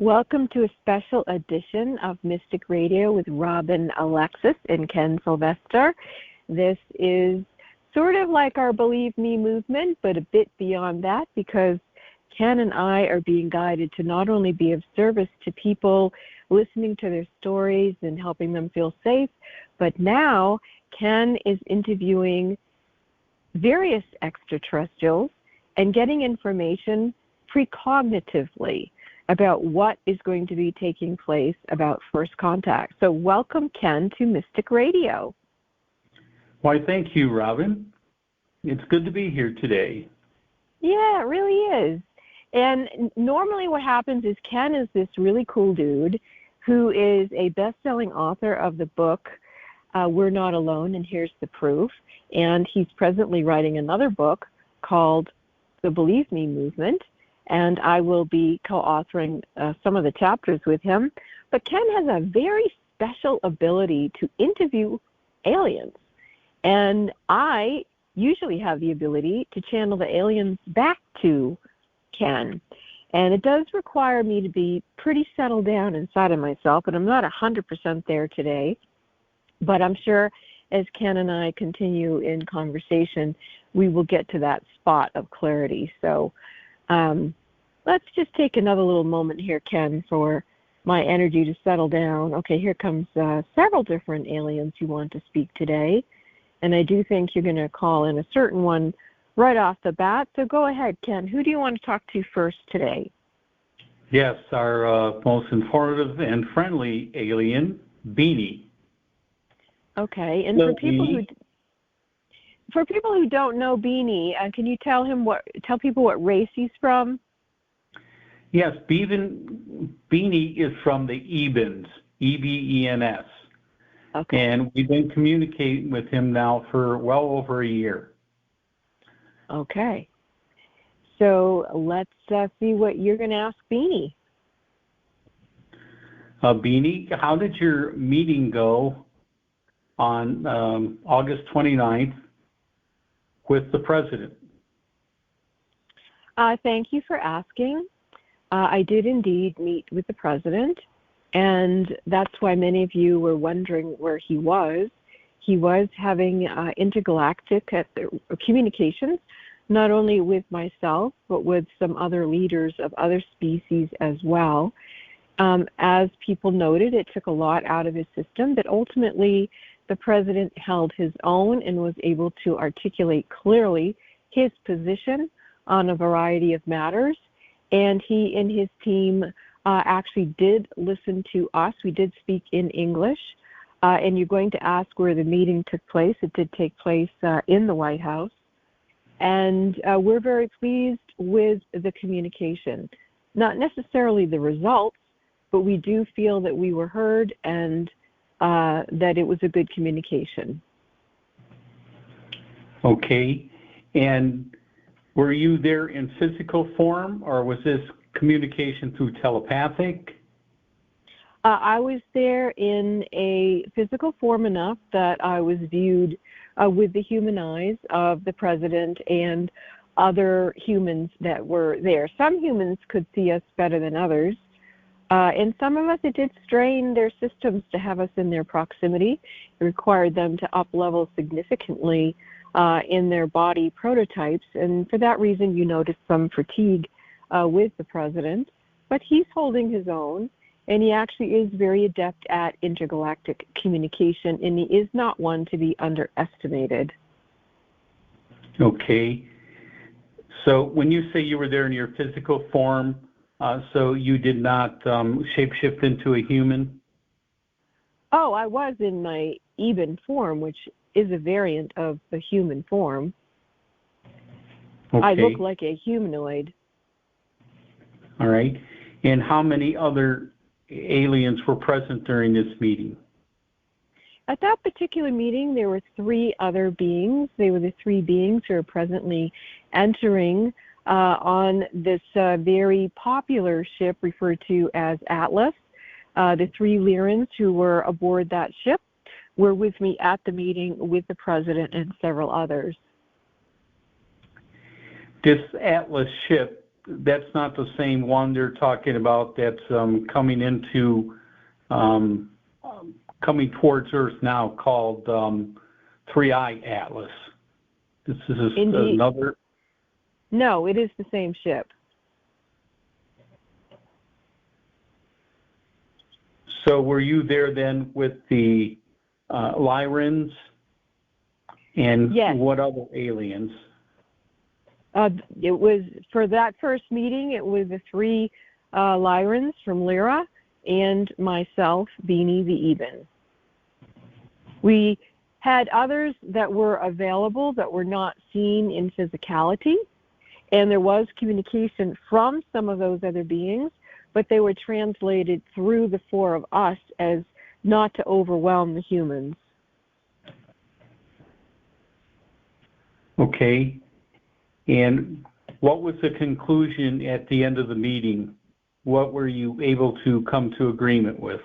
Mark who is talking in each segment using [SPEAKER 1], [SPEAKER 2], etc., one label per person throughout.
[SPEAKER 1] Welcome to a special edition of Mystic Radio with Robin Alexis and Ken Sylvester. This is sort of like our Believe Me movement, but a bit beyond that, because Ken and I are being guided to not only be of service to people listening to their stories and helping them feel safe, but now Ken is interviewing various extraterrestrials and getting information precognitively about what is going to be taking place about first contact. So welcome, Ken, to Mystic Radio.
[SPEAKER 2] Why, thank you, Robin. It's good to be here today.
[SPEAKER 1] Yeah, it really is. And normally what happens is Ken is this really cool dude who is a best-selling author of the book, We're Not Alone, and Here's the Proof. And he's presently writing another book called The Believe Me Movement, and I will be co-authoring some of the chapters with him. But Ken has a very special ability to interview aliens, and I usually have the ability to channel the aliens back to Ken. And it does require me to be pretty settled down inside of myself, and I'm not 100% there today. But I'm sure as Ken and I continue in conversation, we will get to that spot of clarity. So let's just take another little moment here, Ken, for my energy to settle down. Okay, here comes several different aliens who want to speak today. And I do think you're going to call in a certain one right off the bat. So go ahead, Ken. Who do you want to talk to first today?
[SPEAKER 2] Yes, our most informative and friendly alien, Beanie.
[SPEAKER 1] Okay, and for people who don't know Beanie, can you tell people what race he's from?
[SPEAKER 2] Yes, Beanie is from the Ebens, E-B-E-N-S.
[SPEAKER 1] Okay.
[SPEAKER 2] And we've been communicating with him now for well over a year.
[SPEAKER 1] Okay. So let's see what you're going to ask Beanie.
[SPEAKER 2] Beanie, how did your meeting go on August 29th with the president?
[SPEAKER 1] Thank you for asking. I did indeed meet with the president, and that's why many of you were wondering where he was. He was having intergalactic communications, not only with myself, but with some other leaders of other species as well. As people noted, it took a lot out of his system, but ultimately the president held his own and was able to articulate clearly his position on a variety of matters. And he and his team actually did listen to us. We did speak in English. And you're going to ask where the meeting took place. It did take place in the White House. And we're very pleased with the communication. Not necessarily the results, but we do feel that we were heard and that it was a good communication.
[SPEAKER 2] Okay. And were you there in physical form, or was this communication through telepathic?
[SPEAKER 1] I was there in a physical form enough that I was viewed with the human eyes of the president and other humans that were there. Some humans could see us better than others. And some of us, it did strain their systems to have us in their proximity. It required them to up-level significantly in their body prototypes. And for that reason, you noticed some fatigue with the president. But he's holding his own, and he actually is very adept at intergalactic communication, and he is not one to be underestimated.
[SPEAKER 2] Okay. So when you say you were there in your physical form, so you did not shapeshift into a human?
[SPEAKER 1] Oh, I was in my Eben form, which is a variant of the human form.
[SPEAKER 2] Okay.
[SPEAKER 1] I look like a humanoid.
[SPEAKER 2] All right. And how many other aliens were present during this meeting?
[SPEAKER 1] At that particular meeting, there were 3 other beings. They were the 3 beings who are presently entering on this very popular ship referred to as Atlas. The 3 Lyrans who were aboard that ship were with me at the meeting with the president and several others.
[SPEAKER 2] This Atlas ship, that's not the same one they're talking about that's coming towards Earth now, called 3I Atlas. This is
[SPEAKER 1] Indeed.
[SPEAKER 2] another.
[SPEAKER 1] No, it is the same ship.
[SPEAKER 2] So were you there then with the Lyrans and
[SPEAKER 1] Yes.
[SPEAKER 2] what other aliens?
[SPEAKER 1] It was, for that first meeting, it was the 3 Lyrans from Lyra and myself, Beanie the Eben. We had others that were available that were not seen in physicality, and there was communication from some of those other beings, but they were translated through the 4 of us as not to overwhelm the humans.
[SPEAKER 2] Okay. And what was the conclusion at the end of the meeting? What were you able to come to agreement with?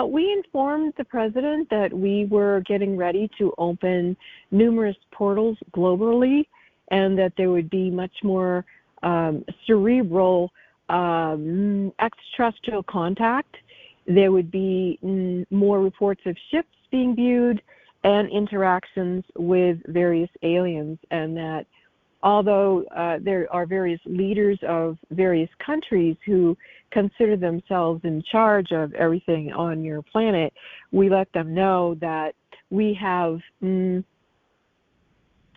[SPEAKER 1] We informed the president that we were getting ready to open numerous portals globally, and that there would be much more cerebral extraterrestrial contact. There would be more reports of ships being viewed and interactions with various aliens, and that although there are various leaders of various countries who consider themselves in charge of everything on your planet, we let them know that we have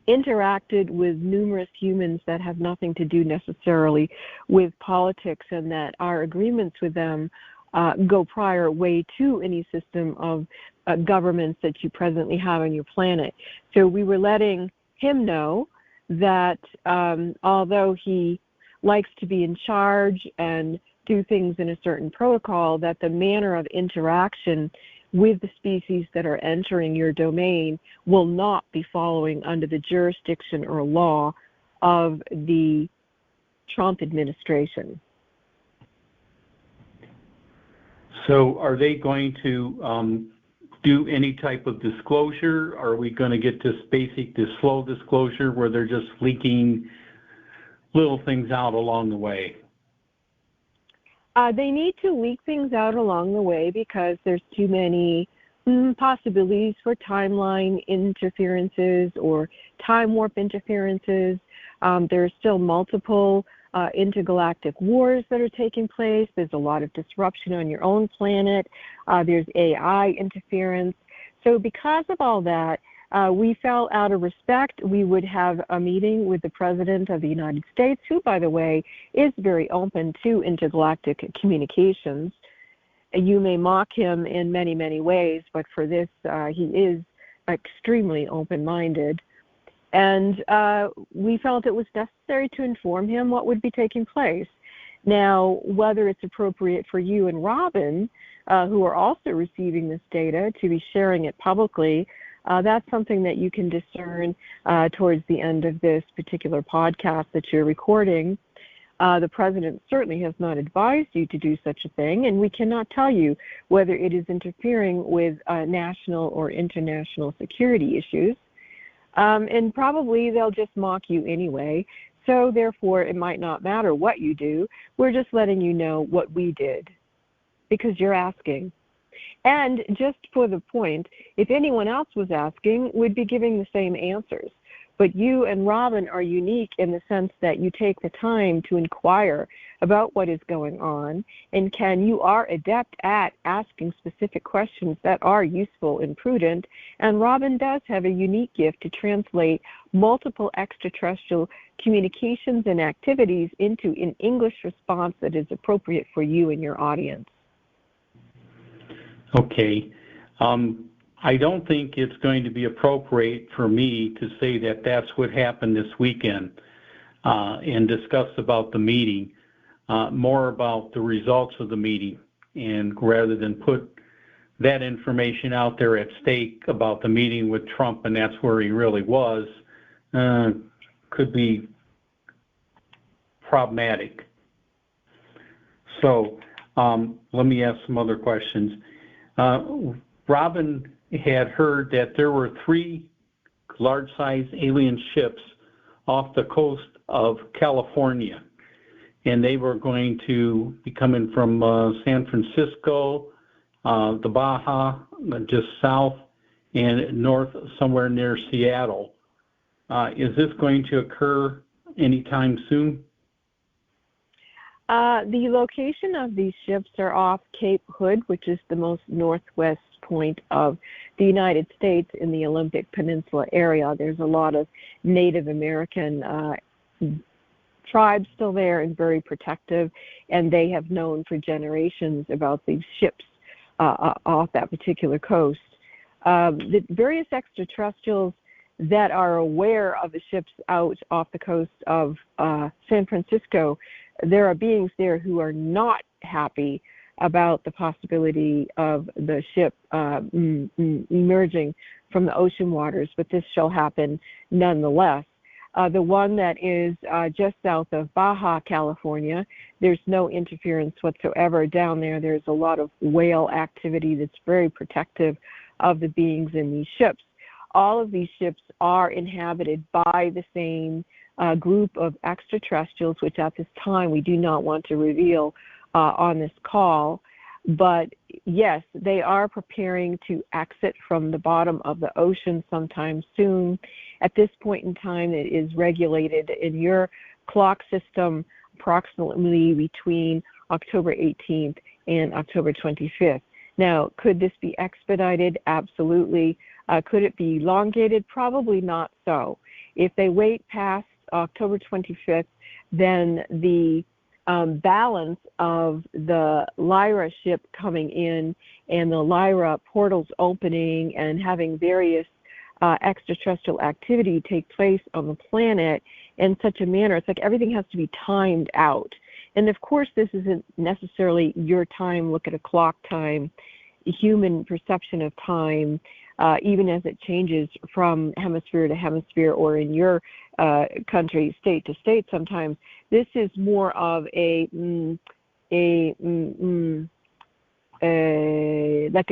[SPEAKER 1] interacted with numerous humans that have nothing to do necessarily with politics, and that our agreements with them go prior way to any system of governments that you presently have on your planet. So we were letting him know that although he likes to be in charge and do things in a certain protocol, that the manner of interaction with the species that are entering your domain will not be following under the jurisdiction or law of the Trump administration.
[SPEAKER 2] So are they going to do any type of disclosure? Are we going to get this slow disclosure where they're just leaking little things out along the way?
[SPEAKER 1] They need to leak things out along the way because there's too many possibilities for timeline interferences or time warp interferences. There are still multiple intergalactic wars that are taking place. There's a lot of disruption on your own planet. There's AI interference. So because of all that, we felt out of respect we would have a meeting with the President of the United States, who, by the way, is very open to intergalactic communications. You may mock him in many, many ways, but for this, he is extremely open-minded. And we felt it was necessary to inform him what would be taking place. Now, whether it's appropriate for you and Robin, who are also receiving this data, to be sharing it publicly, that's something that you can discern towards the end of this particular podcast that you're recording. The President certainly has not advised you to do such a thing, and we cannot tell you whether it is interfering with national or international security issues. And probably they'll just mock you anyway, so therefore it might not matter what you do. We're just letting you know what we did, because you're asking. And just for the point, if anyone else was asking, we'd be giving the same answers. But you and Robin are unique in the sense that you take the time to inquire about what is going on, and you are adept at asking specific questions that are useful and prudent, and Robin does have a unique gift to translate multiple extraterrestrial communications and activities into an English response that is appropriate for you and your audience.
[SPEAKER 2] Okay. I don't think it's going to be appropriate for me to say that that's what happened this weekend and discuss about the meeting, more about the results of the meeting, and rather than put that information out there at stake about the meeting with Trump, and that's where he really was, could be problematic. So let me ask some other questions. Robin had heard that there were 3 large-sized alien ships off the coast of California. And they were going to be coming from San Francisco, the Baja, just south, and north somewhere near Seattle. Is this going to occur anytime soon?
[SPEAKER 1] The location of these ships are off Cape Hood, which is the most northwest point of the United States in the Olympic Peninsula area. There's a lot of Native American tribes still there and very protective, and they have known for generations about these ships off that particular coast. The various extraterrestrials that are aware of the ships out off the coast of San Francisco, there are beings there who are not happy about the possibility of the ship emerging from the ocean waters, but this shall happen nonetheless. The one that is just south of Baja, California, there's no interference whatsoever down there. There's a lot of whale activity that's very protective of the beings in these ships. All of these ships are inhabited by the same group of extraterrestrials, which at this time we do not want to reveal on this call. But yes, they are preparing to exit from the bottom of the ocean sometime soon. At this point in time, it is regulated in your clock system approximately between October 18th and October 25th. Now, could this be expedited? Absolutely. Could it be elongated? Probably not so. If they wait past October 25th, then the balance of the Lyra ship coming in and the Lyra portals opening and having various extraterrestrial activity take place on the planet in such a manner, it's like everything has to be timed out. And of course, this isn't necessarily your time, look at a clock time, human perception of time, even as it changes from hemisphere to hemisphere or in your country, state to state sometimes. This is more of like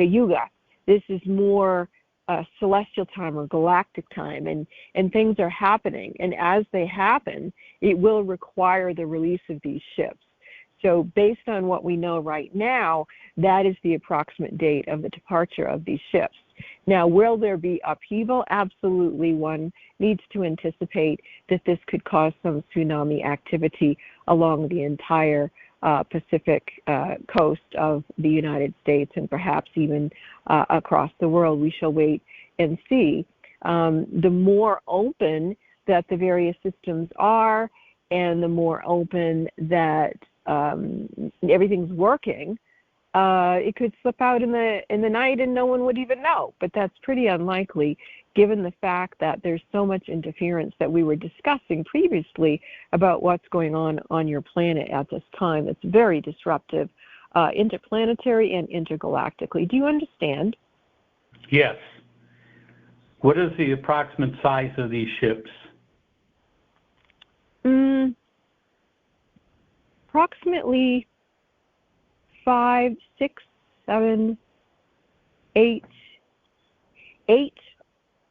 [SPEAKER 1] a yuga. This is more celestial time or galactic time, and things are happening. And as they happen, it will require the release of these ships. So based on what we know right now, that is the approximate date of the departure of these ships. Now, will there be upheaval? Absolutely. One needs to anticipate that this could cause some tsunami activity along the entire Pacific coast of the United States and perhaps even across the world. We shall wait and see. The more open that the various systems are and the more open that everything's working, it could slip out in the night and no one would even know. But that's pretty unlikely given the fact that there's so much interference that we were discussing previously about what's going on your planet at this time. It's very disruptive, interplanetary and intergalactically. Do you understand?
[SPEAKER 2] Yes. What is the approximate size of these ships?
[SPEAKER 1] Approximately 5, 6, 7, 8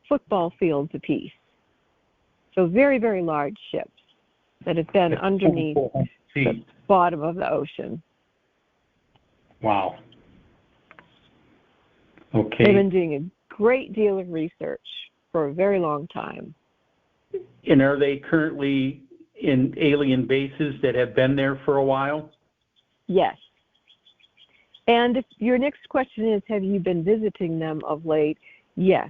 [SPEAKER 1] football fields apiece. So very, very large ships that have been underneath the bottom of the ocean.
[SPEAKER 2] Wow. Okay.
[SPEAKER 1] They've been doing a great deal of research for a very long time.
[SPEAKER 2] And are they currently in alien bases that have been there for a while?
[SPEAKER 1] Yes. And if your next question is, have you been visiting them of late? Yes.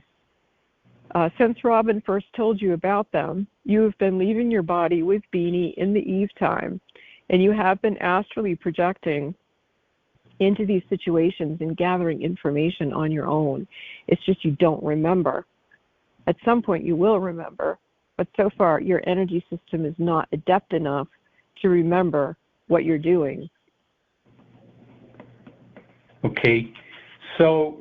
[SPEAKER 1] Since Robin first told you about them, you have been leaving your body with Beanie in the eve time, and you have been astrally projecting into these situations and gathering information on your own. It's just you don't remember. At some point you will remember, but so far your energy system is not adept enough to remember what you're doing.
[SPEAKER 2] Okay. So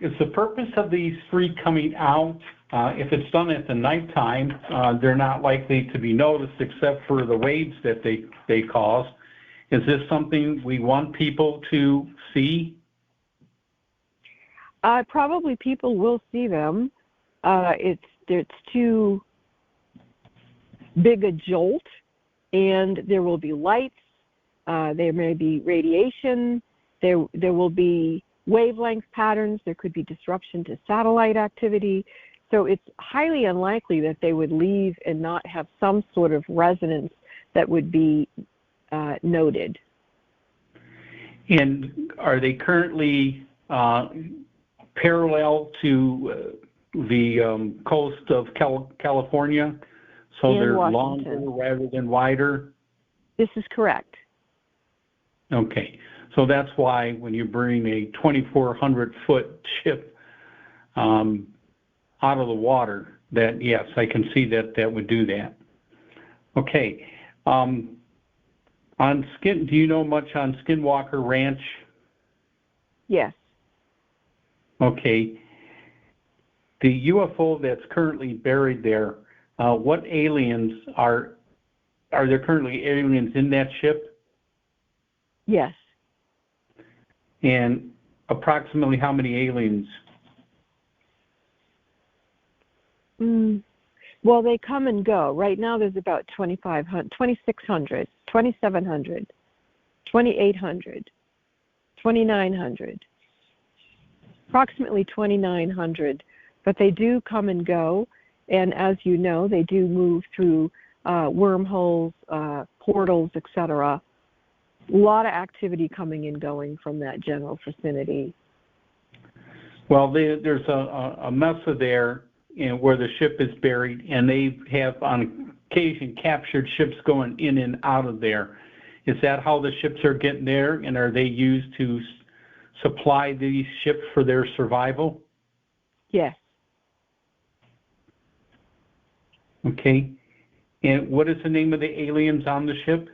[SPEAKER 2] is the purpose of these three coming out, if it's done at the nighttime, they're not likely to be noticed except for the waves that they cause. Is this something we want people to see?
[SPEAKER 1] Probably people will see them. It's too big a jolt, and there will be lights, there may be radiation, there will be wavelength patterns, there could be disruption to satellite activity. So it's highly unlikely that they would leave and not have some sort of resonance that would be noted.
[SPEAKER 2] And are they currently parallel to the coast of California? So
[SPEAKER 1] and
[SPEAKER 2] they're
[SPEAKER 1] Washington.
[SPEAKER 2] longer rather than wider?
[SPEAKER 1] This is correct.
[SPEAKER 2] Okay. So that's why when you bring a 2,400-foot ship out of the water, that, yes, I can see that that would do that. Okay. Do you know much on Skinwalker Ranch?
[SPEAKER 1] Yes.
[SPEAKER 2] Okay. The UFO that's currently buried there, what aliens are there currently aliens in that ship?
[SPEAKER 1] Yes.
[SPEAKER 2] And approximately how many aliens?
[SPEAKER 1] Well, they come and go. Right now there's about 2,500, 2,600, 2,700, 2,800, 2,900, approximately 2,900. But they do come and go, and as you know, they do move through wormholes, portals, etc. A lot of activity coming and going from that general vicinity.
[SPEAKER 2] Well, there's a mesa there where the ship is buried, and they have on occasion captured ships going in and out of there. Is that how the ships are getting there, and are they used to supply these ships for their survival?
[SPEAKER 1] Yes.
[SPEAKER 2] Okay. And what is the name of the aliens on the ship?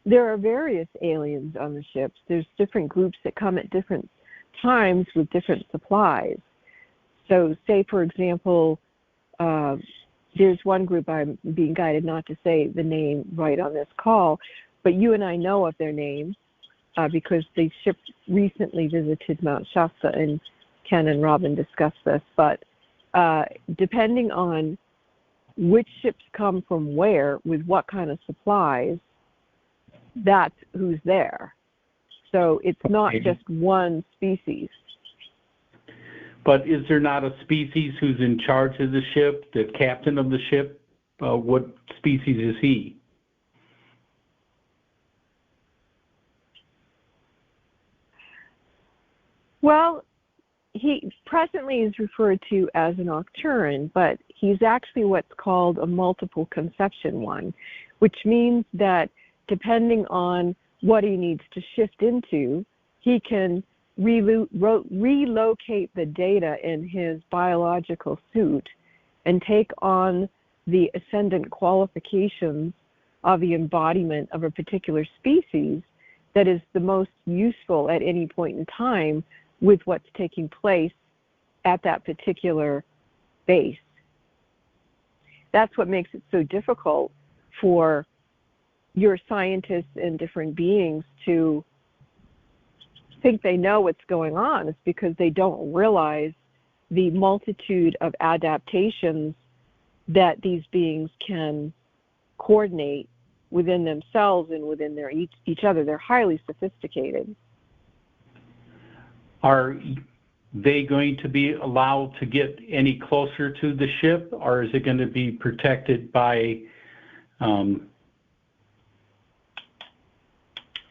[SPEAKER 1] There are various aliens on the ships. There's different groups that come at different times with different supplies. So say, for example, there's one group I'm being guided not to say the name right on this call, but you and I know of their names because the ship recently visited Mount Shasta, and Ken and Robin discussed this. But depending on which ships come from where, with what kind of supplies, that's who's there. So it's not just one species.
[SPEAKER 2] But is there not a species who's in charge of the ship, the captain of the ship? What species is he?
[SPEAKER 1] Well, he presently is referred to as an Octuran, but he's actually what's called a multiple conception one, which means that depending on what he needs to shift into, he can relocate the data in his biological suit and take on the ascendant qualifications of the embodiment of a particular species that is the most useful at any point in time with what's taking place at that particular base. That's what makes it so difficult for your scientists and different beings to think they know what's going on. It's because they don't realize the multitude of adaptations that these beings can coordinate within themselves and within each other. They're highly sophisticated.
[SPEAKER 2] Are they going to be allowed to get any closer to the ship, or is it going to be protected by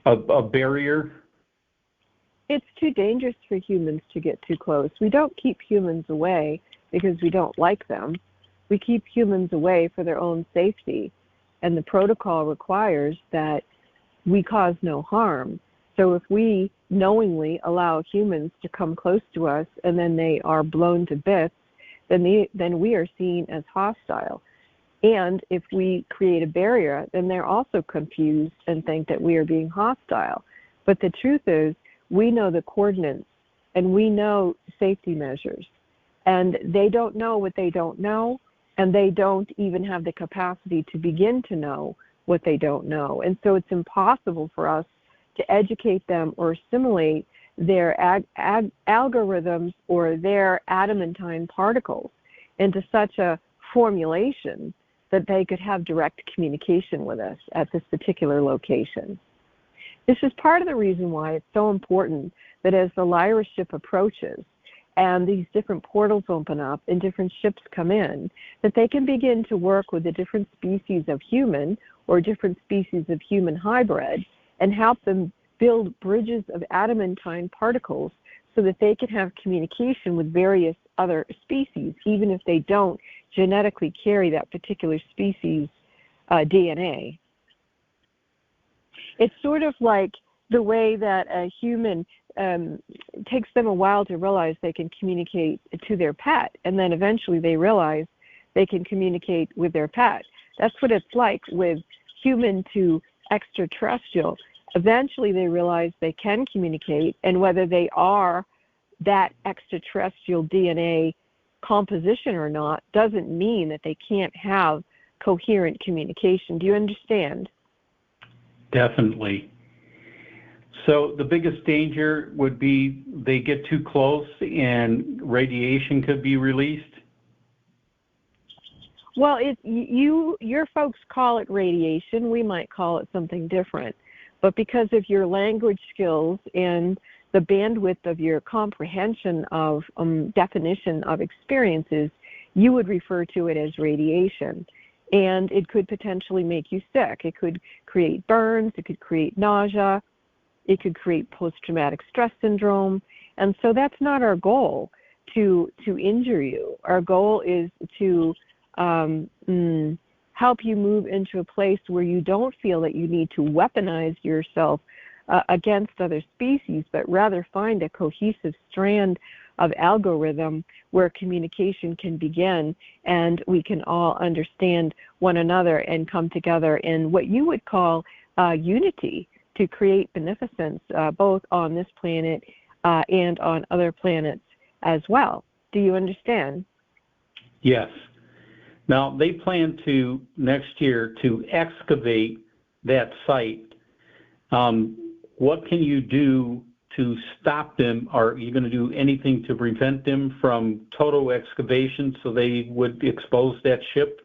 [SPEAKER 2] a barrier?
[SPEAKER 1] It's too dangerous for humans to get too close. We don't keep humans away because we don't like them. We keep humans away for their own safety, and the protocol requires that we cause no harm. So if we knowingly allow humans to come close to us and then they are blown to bits, then we are seen as hostile. And if we create a barrier, then they're also confused and think that we are being hostile. But the truth is, we know the coordinates and we know safety measures. And they don't know what they don't know, and they don't even have the capacity to begin to know what they don't know. And so it's impossible for us to educate them or assimilate their algorithms or their adamantine particles. into such a formulation that they could have direct communication with us at this particular location. This is part of the reason why it's so important that as the Lyra ship approaches and these different portals open up and different ships come in, that they can begin to work with the different species of human or different species of human hybrid and help them build bridges of adamantine particles so that they can have communication with various other species, even if they don't genetically carry that particular species DNA. It's sort of like the way that a human takes them a while to realize they can communicate to their pet, and then eventually they realize they can communicate with their pet. That's what it's like with human to extraterrestrial. Eventually they realize they can communicate, and whether they are that extraterrestrial DNA composition or not doesn't mean that they can't have coherent communication. Do you understand?
[SPEAKER 2] Definitely. So the biggest danger would be they get too close and radiation could be released?
[SPEAKER 1] Well, your folks call it radiation. We might call it something different. But because of your language skills and the bandwidth of your comprehension of definition of experiences, you would refer to it as radiation. And it could potentially make you sick. It could create burns. It could create nausea. It could create post-traumatic stress syndrome. And so that's not our goal, to injure you. Our goal is to help you move into a place where you don't feel that you need to weaponize yourself against other species, but rather find a cohesive strand of algorithm where communication can begin and we can all understand one another and come together in what you would call unity to create beneficence both on this planet and on other planets as well. Do you understand?
[SPEAKER 2] Yes. Now, they plan to, next year, to excavate that site. What can you do to stop them? Are you going to do anything to prevent them from total excavation so they would expose that ship?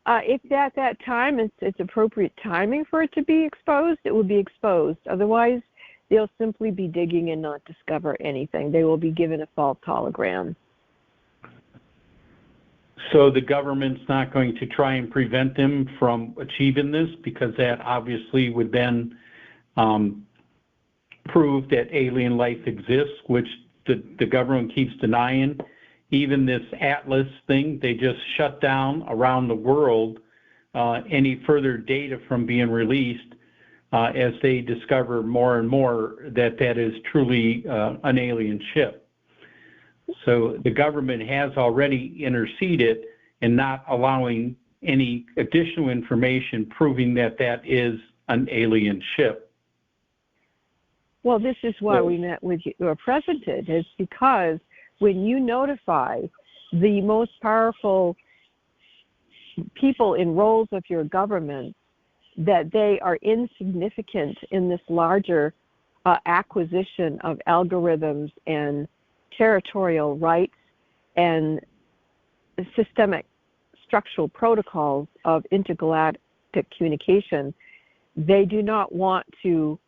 [SPEAKER 1] If at that time it's appropriate timing for it to be exposed, it will be exposed. Otherwise, they'll simply be digging and not discover anything. They will be given a false hologram.
[SPEAKER 2] So the government's not going to try and prevent them from achieving this, because that obviously would then prove that alien life exists, which the government keeps denying. Even this Atlas thing, they just shut down around the world any further data from being released as they discover more and more that is truly an alien ship. So the government has already interceded in not allowing any additional information proving that is an alien ship.
[SPEAKER 1] Well, this is why we met with your president, is because when you notify the most powerful people in roles of your government that they are insignificant in this larger acquisition of algorithms and territorial rights and systemic structural protocols of intergalactic communication, they do not want to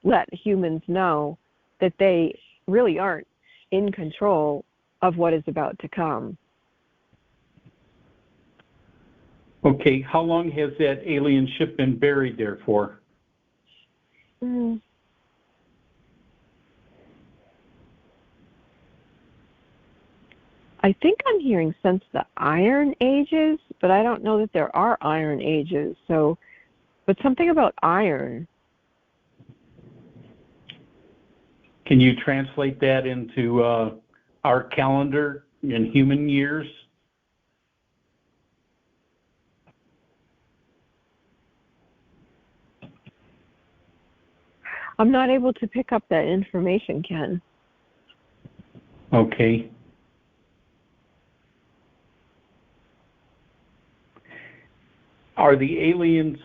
[SPEAKER 1] let humans know that they really aren't in control of what is about to come.
[SPEAKER 2] Okay, how long has that alien ship been buried there for?
[SPEAKER 1] I think I'm hearing since the Iron Ages, but I don't know that there are Iron Ages. So, but something about iron.
[SPEAKER 2] Can you translate that into our calendar in human years?
[SPEAKER 1] I'm not able to pick up that information, Ken.
[SPEAKER 2] Okay. Are the aliens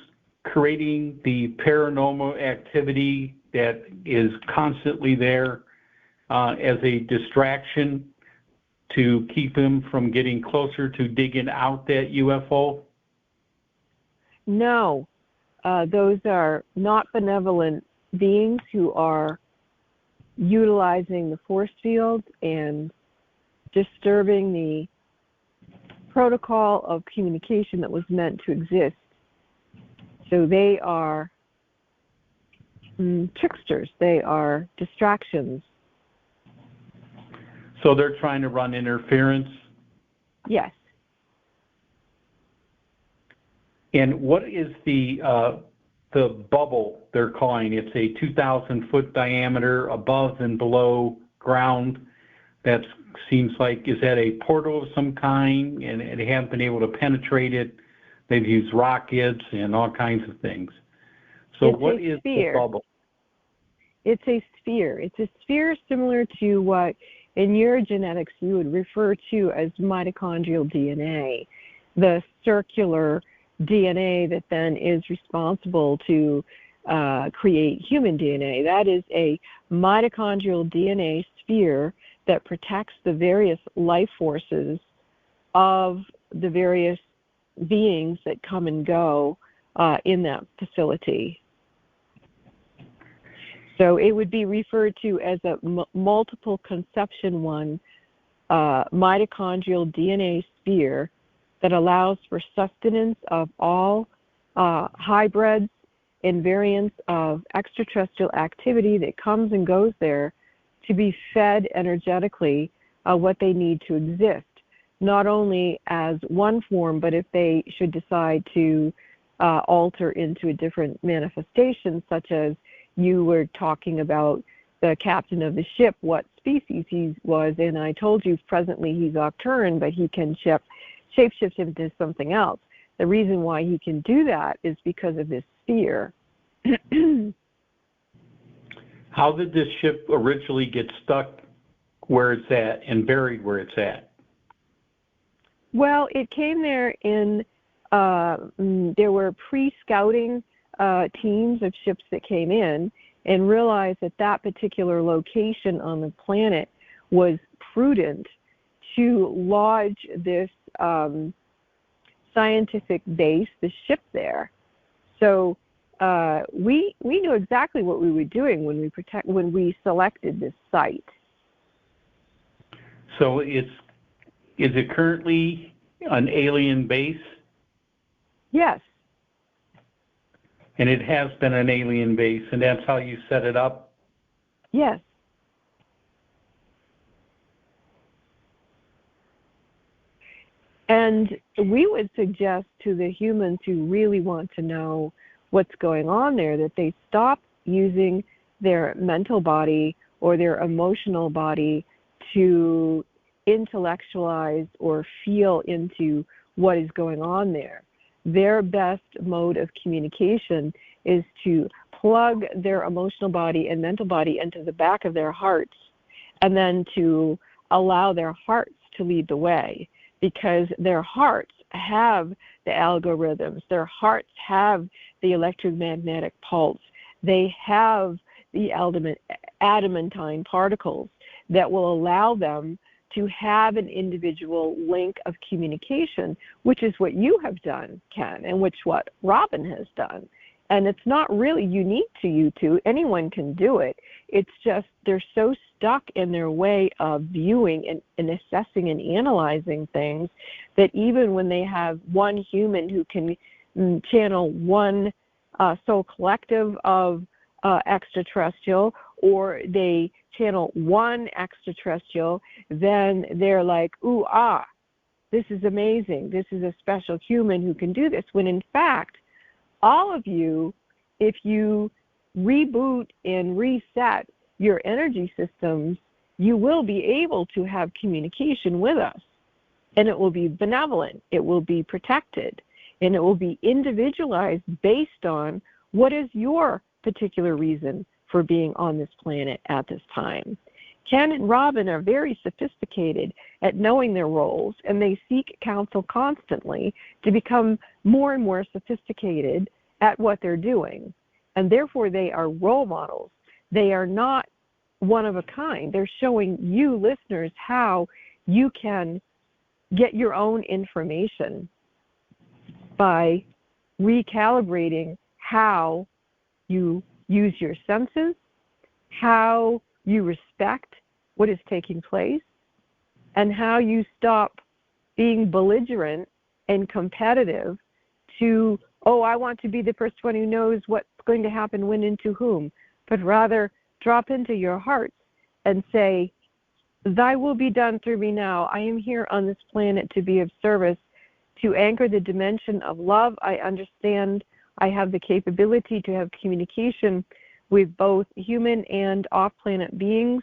[SPEAKER 2] creating the paranormal activity that is constantly there as a distraction to keep him from getting closer to digging out that UFO?
[SPEAKER 1] No, those are not benevolent beings who are utilizing the force field and disturbing the protocol of communication that was meant to exist. So they are tricksters. They are distractions.
[SPEAKER 2] So they're trying to run interference?
[SPEAKER 1] Yes.
[SPEAKER 2] And what is the bubble they're calling? It's a 2,000-foot diameter above and below ground. That seems like, is that a portal of some kind? And they haven't been able to penetrate it. They've used rockets and all kinds of things. So what is the bubble?
[SPEAKER 1] It's a sphere. It's a sphere similar to what in your genetics you would refer to as mitochondrial DNA, the circular DNA that then is responsible to create human DNA. That is a mitochondrial DNA sphere that protects the various life forces of the various beings that come and go in that facility. So it would be referred to as a multiple conception one mitochondrial DNA sphere that allows for sustenance of all hybrids and variants of extraterrestrial activity that comes and goes there to be fed energetically what they need to exist, not only as one form, but if they should decide to alter into a different manifestation, such as you were talking about the captain of the ship, what species he was, and I told you presently he's Octuran, but he can shapeshift into something else. The reason why he can do that is because of this sphere.
[SPEAKER 2] How did this ship originally get stuck where it's at and buried where it's at?
[SPEAKER 1] Well, it came there in, there were pre-scouting teams of ships that came in and realized that that particular location on the planet was prudent to lodge this scientific base, the ship there. So we knew exactly what we were doing when we selected this site.
[SPEAKER 2] So is it currently an alien base?
[SPEAKER 1] Yes.
[SPEAKER 2] And it has been an alien base, and that's how you set it up?
[SPEAKER 1] Yes. And we would suggest to the humans who really want to know what's going on there that they stop using their mental body or their emotional body to intellectualize or feel into what is going on there. Their best mode of communication is to plug their emotional body and mental body into the back of their hearts and then to allow their hearts to lead the way, because their hearts have the algorithms, their hearts have the electromagnetic pulse, they have the adamantine particles that will allow them to have an individual link of communication, which is what you have done, Ken, and which what Robin has done. And it's not really unique to you two. Anyone can do it. It's just they're so stuck in their way of viewing and assessing and analyzing things that even when they have one human who can channel one soul collective of extraterrestrial, or they channel one extraterrestrial, then they're like, ooh, this is amazing. This is a special human who can do this. When in fact, all of you, if you reboot and reset your energy systems, you will be able to have communication with us. And it will be benevolent, it will be protected, and it will be individualized based on what is your particular reason for being on this planet at this time. Ken and Robin are very sophisticated at knowing their roles, and they seek counsel constantly to become more and more sophisticated at what they're doing. And therefore, they are role models. They are not one of a kind. They're showing you listeners how you can get your own information by recalibrating how you use your senses, how you respect what is taking place, and how you stop being belligerent and competitive to, oh, I want to be the first one who knows what's going to happen when and to whom, but rather drop into your hearts and say, thy will be done through me now. I am here on this planet to be of service, to anchor the dimension of love. I understand I have the capability to have communication with both human and off-planet beings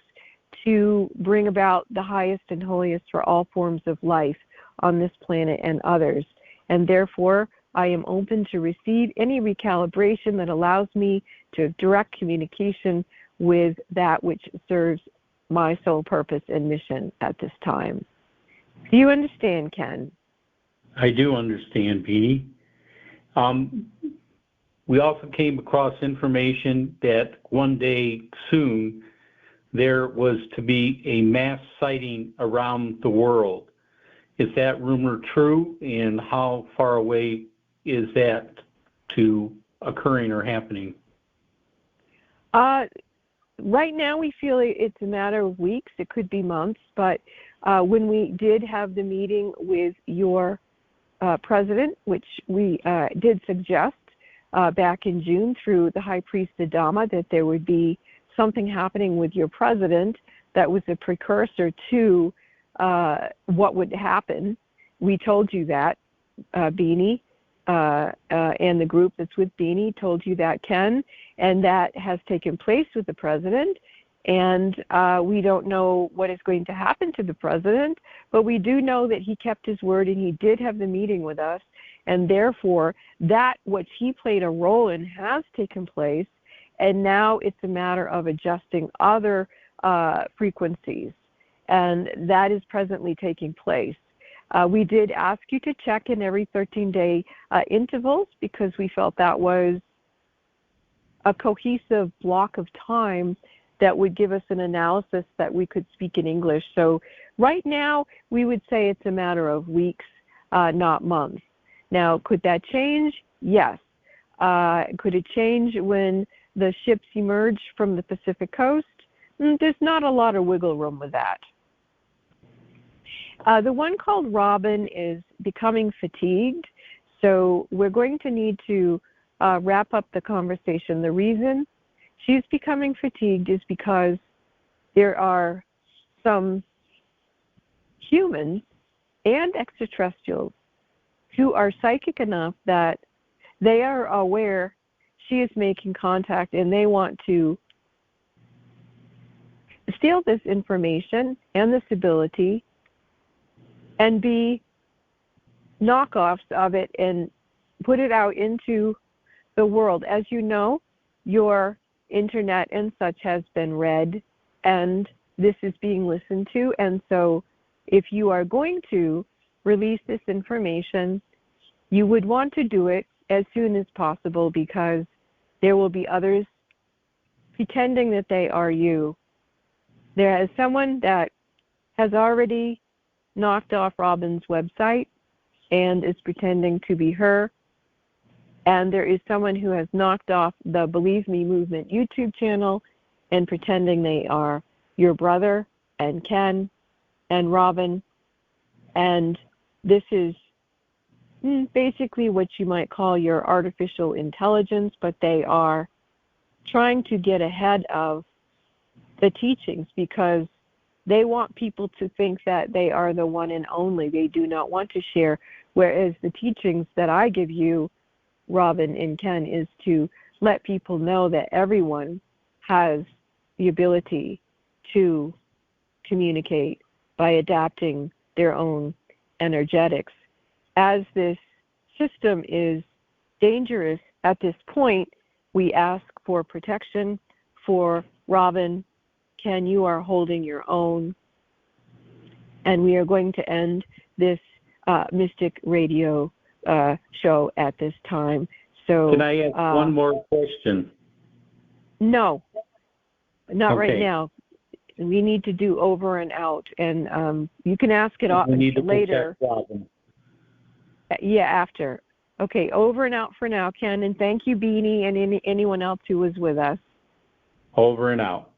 [SPEAKER 1] to bring about the highest and holiest for all forms of life on this planet and others. And therefore, I am open to receive any recalibration that allows me to have direct communication with that which serves my sole purpose and mission at this time. Do you understand, Ken?
[SPEAKER 2] I do understand, Beanie. We also came across information that one day soon there was to be a mass sighting around the world. Is that rumor true, and how far away is that to occurring or happening?
[SPEAKER 1] Right now we feel it's a matter of weeks. It could be months, but when we did have the meeting with your president, which we did suggest back in June through the High Priest Adama that there would be something happening with your president that was a precursor to what would happen. We told you that, Beanie, and the group that's with Beanie told you that, Ken, and that has taken place with the president. And we don't know what is going to happen to the president, but we do know that he kept his word and he did have the meeting with us. And therefore, that which he played a role in has taken place. And now it's a matter of adjusting other frequencies. And that is presently taking place. We did ask you to check in every 13-day intervals because we felt that was a cohesive block of time that would give us an analysis that we could speak in English. So right now, we would say it's a matter of weeks, not months. Now, could that change? Yes. Could it change when the ships emerge from the Pacific coast? There's not a lot of wiggle room with that. The one called Robin is becoming fatigued, so we're going to need to wrap up the conversation. The reason she's becoming fatigued is because there are some humans and extraterrestrials who are psychic enough that they are aware she is making contact and they want to steal this information and this ability and be knockoffs of it and put it out into the world. As you know, your internet and such has been read, and this is being listened to. And so if you are going to release this information, you would want to do it as soon as possible because there will be others pretending that they are you. There is someone that has already knocked off Robin's website and is pretending to be her. And there is someone who has knocked off the Believe Me Movement YouTube channel and pretending they are your brother and Ken and Robin. And this is basically what you might call your artificial intelligence, but they are trying to get ahead of the teachings because they want people to think that they are the one and only. They do not want to share, whereas the teachings that I give you, Robin and Ken, is to let people know that everyone has the ability to communicate by adapting their own energetics. As this system is dangerous at this point, we ask for protection for Robin. Ken, you are holding your own. And we are going to end this Mystic Radio show at this time. So,
[SPEAKER 2] can I ask one more question?
[SPEAKER 1] No, not right now. we need to do over and out, and you can ask it
[SPEAKER 2] We need to
[SPEAKER 1] later.
[SPEAKER 2] protect Robin.
[SPEAKER 1] Yeah, after. Okay, over and out for now, Ken, and thank you, Beanie, and anyone else who was with us.
[SPEAKER 2] Over and out.